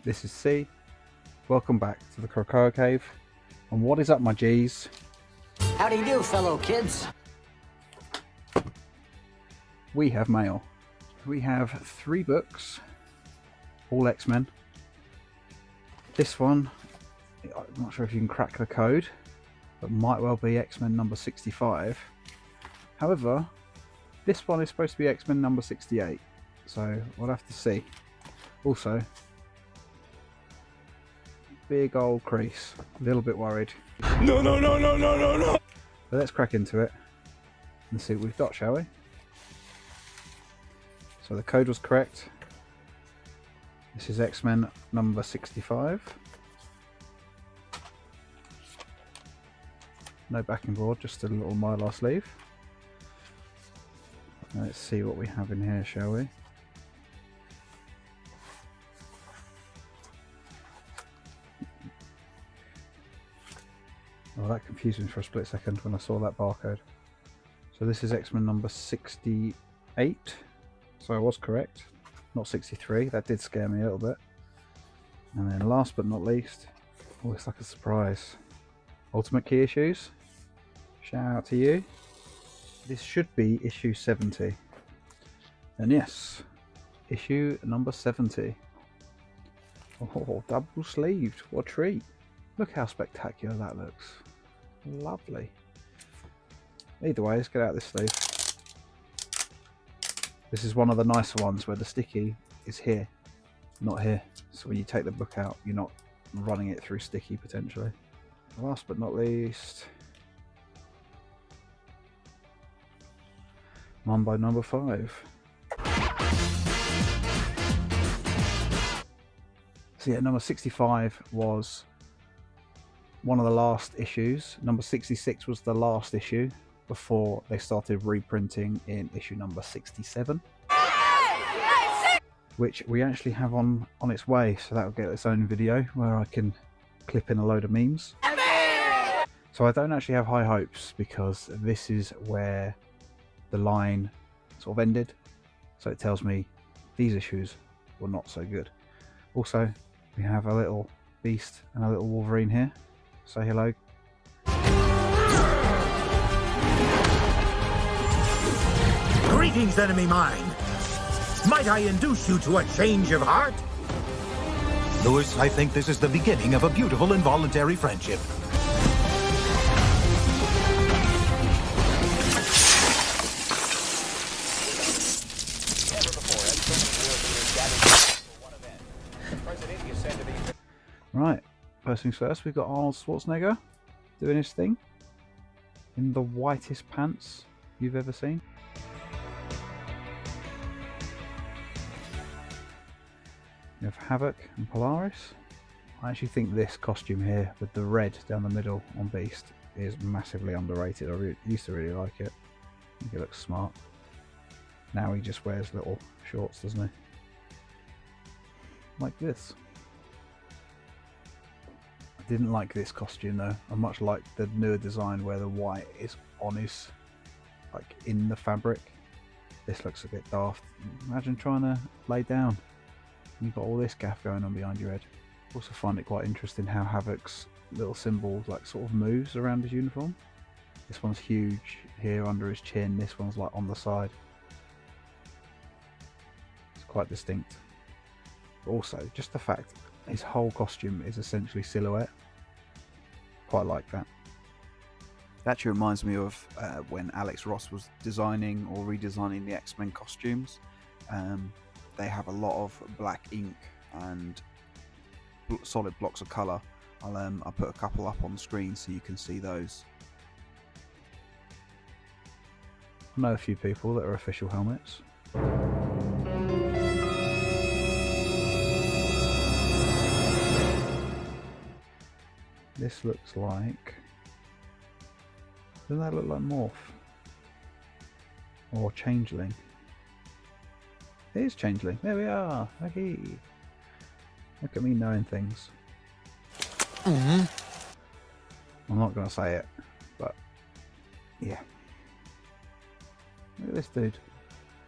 This is C. Welcome back to the Krakoa Cave. And what is up, my G's? How do you do, fellow kids? We have mail. We have 3 books, all X-Men. This one, I'm not sure if you can crack the code, but might well be X-Men number 65. However, this one is supposed to be X-Men number 68, so we'll have to see. Also, big old crease, a little bit worried. No. But let's crack into it and see what we've got, shall we? So the code was correct. This is X-Men number 65. No backing board, just a little Mylar sleeve. Let's see what we have in here, shall we? Oh, that confused me for a split second when I saw that barcode. So this is X-Men number 68. So I was correct, not 63. That did scare me a little bit. And then last but not least, oh, it's like a surprise. Ultimate Key Issues. Shout out to you. This should be issue 70. And yes, issue number 70. Oh, double sleeved. What a treat. Look how spectacular that looks. Lovely. Either way, let's get out this sleeve. This is one of the nicer ones where the sticky is here, not here. So when you take the book out, you're not running it through sticky potentially. Last but not least, Mambo number 5. So yeah, number 65 was one of the last issues. Number 66 was the last issue before they started reprinting in issue number 67, which we actually have on its way, so that'll get its own video where I can clip in a load of memes. So I don't actually have high hopes because this is where the line sort of ended, so it tells me these issues were not so good. Also, we have a little Beast and a little Wolverine here. Say hello. Greetings, enemy mine. Might I induce you to a change of heart? Louis, I think this is the beginning of a beautiful involuntary friendship. Right, first things first, we've got Arnold Schwarzenegger doing his thing in the whitest pants you've ever seen. You have Havoc and Polaris. I actually think this costume here with the red down the middle on Beast is massively underrated. I used to really like it. I think it looks smart. Now he just wears little shorts, doesn't he? Like this. I didn't like this costume though. I much like the newer design where the white is on his, like in the fabric. This looks a bit daft. Imagine trying to lay down. You've got all this gaff going on behind your head. Also find it quite interesting how Havoc's little symbol like sort of moves around his uniform. This one's huge here under his chin. This one's like on the side. It's quite distinct. But also just the fact his whole costume is essentially silhouette. Quite like that. It actually reminds me of when Alex Ross was designing or redesigning the X-Men costumes. They have a lot of black ink and solid blocks of colour. I'll put a couple up on the screen so you can see those. I know a few people that are official helmets. This looks like... Doesn't that look like Morph? Or Changeling? It is Changeling. There we are. Okay. Look at me knowing things. I'm not going to say it, but yeah. Look at this dude.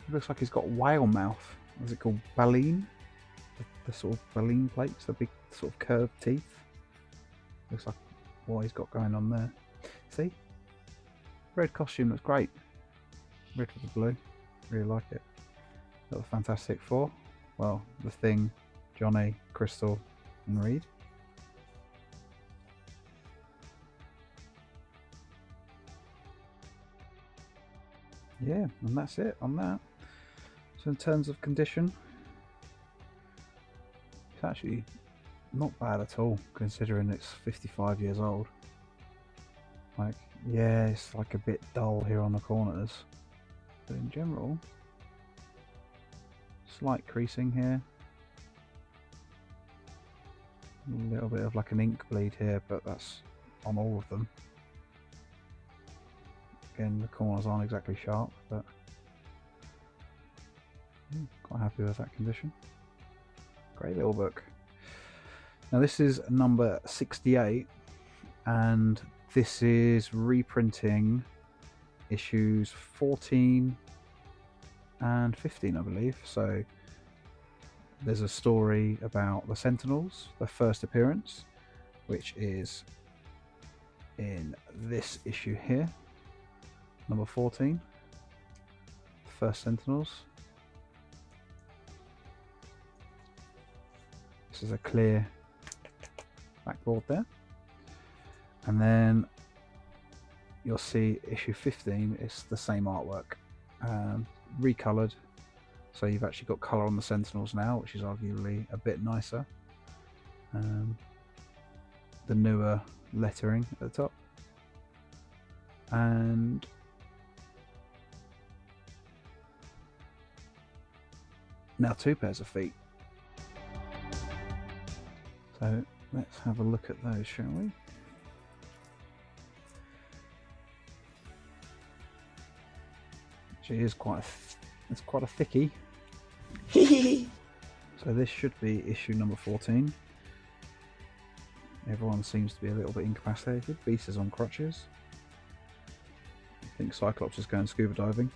He looks like he's got whale mouth. What is it called? Baleen? the sort of baleen plates, the big sort of curved teeth. Looks like what he's got going on there. See? Red costume looks great. Red with the blue. Really like it. Got the Fantastic Four. Well, the Thing, Johnny, Crystal, and Reed. Yeah, and that's it on that. So in terms of condition, it's actually not bad at all, considering it's 55 years old. Like, yeah, it's like a bit dull here on the corners, but in general, slight creasing here. A little bit of like an ink bleed here, but that's on all of them. Again, the corners aren't exactly sharp, but yeah, quite happy with that condition. Great little book. Now this is number 68, and this is reprinting issues 14 and 15, I believe. So there's a story about the Sentinels, their first appearance, which is in this issue here, number 14, First Sentinels. This is a clear backboard there. And then you'll see issue 15, it's the same artwork, recoloured. So you've actually got colour on the Sentinels now, which is arguably a bit nicer. The newer lettering at the top. And now 2 pairs of feet. So let's have a look at those, shall we? Actually, it's quite a thickie. So this should be issue number 14. Everyone seems to be a little bit incapacitated. Beast is on crutches. I think Cyclops is going scuba diving.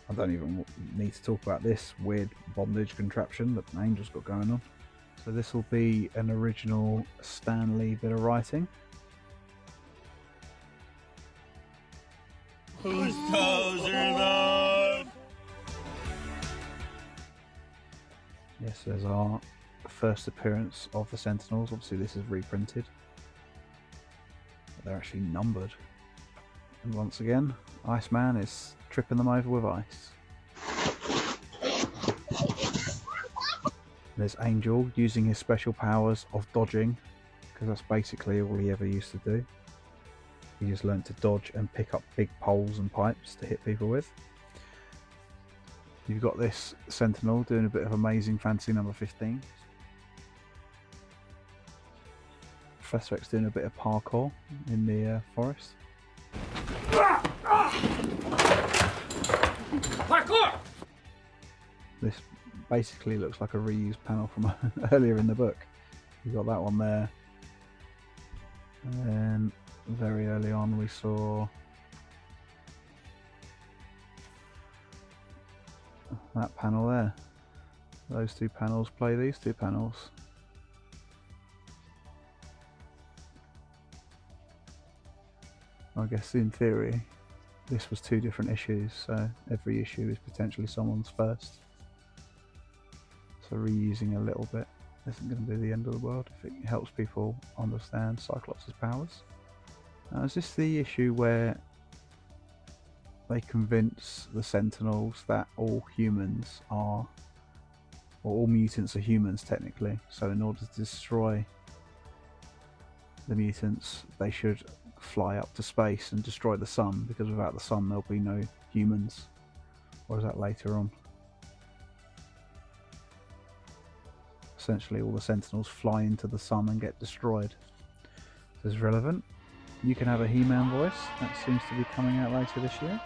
I don't even need to talk about this weird bondage contraption that Angel's got going on. So this will be an original Stan Lee bit of writing. Whose toes are those? Yes, there's our first appearance of the Sentinels. Obviously this is reprinted. But they're actually numbered. And once again, Iceman is tripping them over with ice. There's Angel using his special powers of dodging, because that's basically all he ever used to do. He just learned to dodge and pick up big poles and pipes to hit people with. You've got this Sentinel doing a bit of Amazing Fantasy number 15. Professor X doing a bit of parkour in the forest. Parkour! This basically looks like a reused panel from earlier in the book. You got that one there. And then very early on we saw that panel there. Those 2 panels play these 2 panels. I guess in theory this was 2 different issues, so every issue is potentially someone's first. So reusing a little bit isn't going to be the end of the world if it helps people understand Cyclops' powers. Now, is this the issue where they convince the Sentinels that all humans are, or all mutants are humans technically, so in order to destroy the mutants they should fly up to space and destroy the sun, because without the sun there'll be no humans? Or is that later on? Essentially all the Sentinels fly into the sun and get destroyed. This is relevant. You can have a He-Man voice, that seems to be coming out later this year.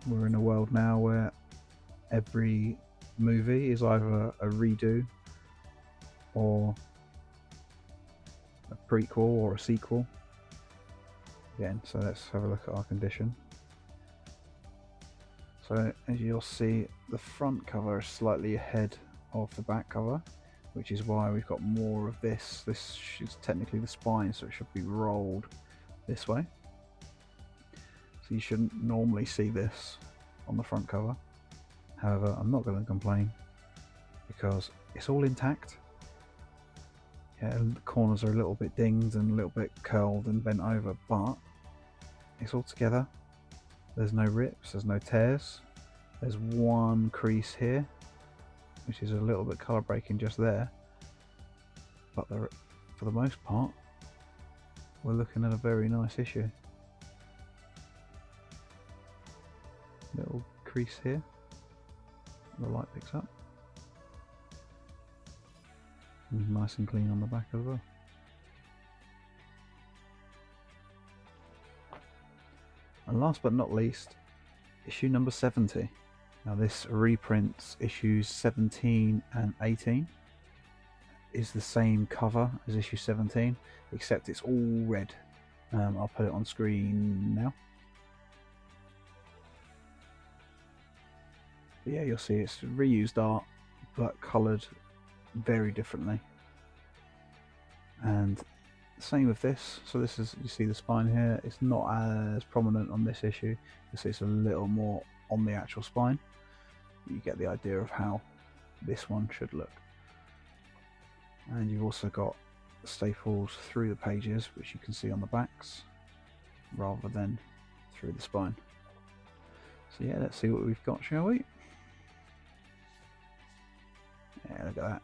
We're in a world now where every movie is either a redo or a prequel or a sequel. Again, so let's have a look at our condition. So as you'll see, the front cover is slightly ahead of the back cover, which is why we've got more of this. This is technically the spine, so it should be rolled this way. So you shouldn't normally see this on the front cover. However, I'm not going to complain because it's all intact. Yeah, the corners are a little bit dinged and a little bit curled and bent over, but it's all together. There's no rips, there's no tears. There's one crease here, which is a little bit colour breaking just there. But for the most part, we're looking at a very nice issue. Little crease here, the light picks up. And nice and clean on the back as well. And last but not least, issue number 70. Now this reprints issues 17 and 18. Is the same cover as issue 17, except it's all red. I'll put it on screen now. But yeah, you'll see it's reused art, but coloured very differently. And same with this. So this is, you see the spine here, it's not as prominent on this issue. You see it's a little more on the actual spine. You get the idea of how this one should look. And you've also got staples through the pages, which you can see on the backs rather than through the spine. So yeah, let's see what we've got, shall we? Yeah, look at that.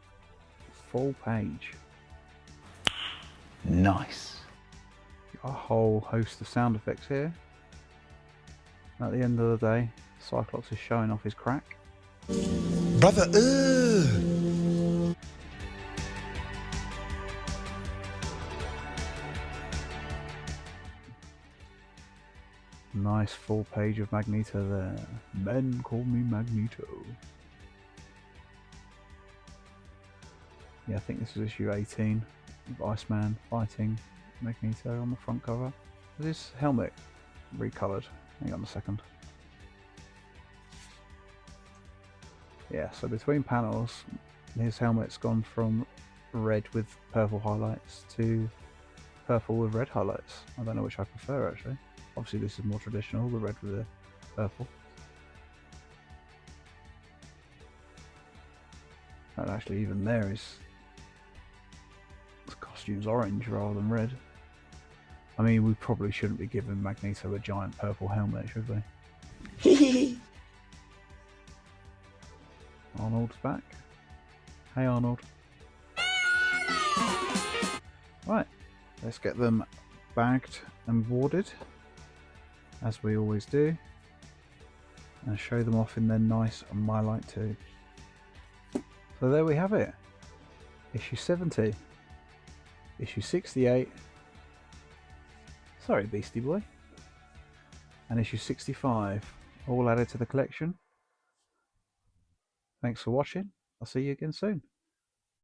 Full page. Nice. Got a whole host of sound effects here. At the end of the day, Cyclops is showing off his crack. Brother, Nice full page of Magneto there. Men call me Magneto. Yeah, I think this is issue 18 of Iceman fighting Magneto on the front cover. Is his helmet recoloured? Hang on a second. Yeah, so between panels, his helmet's gone from red with purple highlights to purple with red highlights. I don't know which I prefer actually. Obviously this is more traditional, the red with the purple. And actually even there is, the costume's orange rather than red. I mean, we probably shouldn't be giving Magneto a giant purple helmet, should we? Arnold's back. Hey Arnold. Right, let's get them bagged and boarded, as we always do, and show them off in their nice My Light 2. So there we have it. Issue 70. Issue 68. Sorry, Beastie Boy. And issue 65. All added to the collection. Thanks for watching. I'll see you again soon.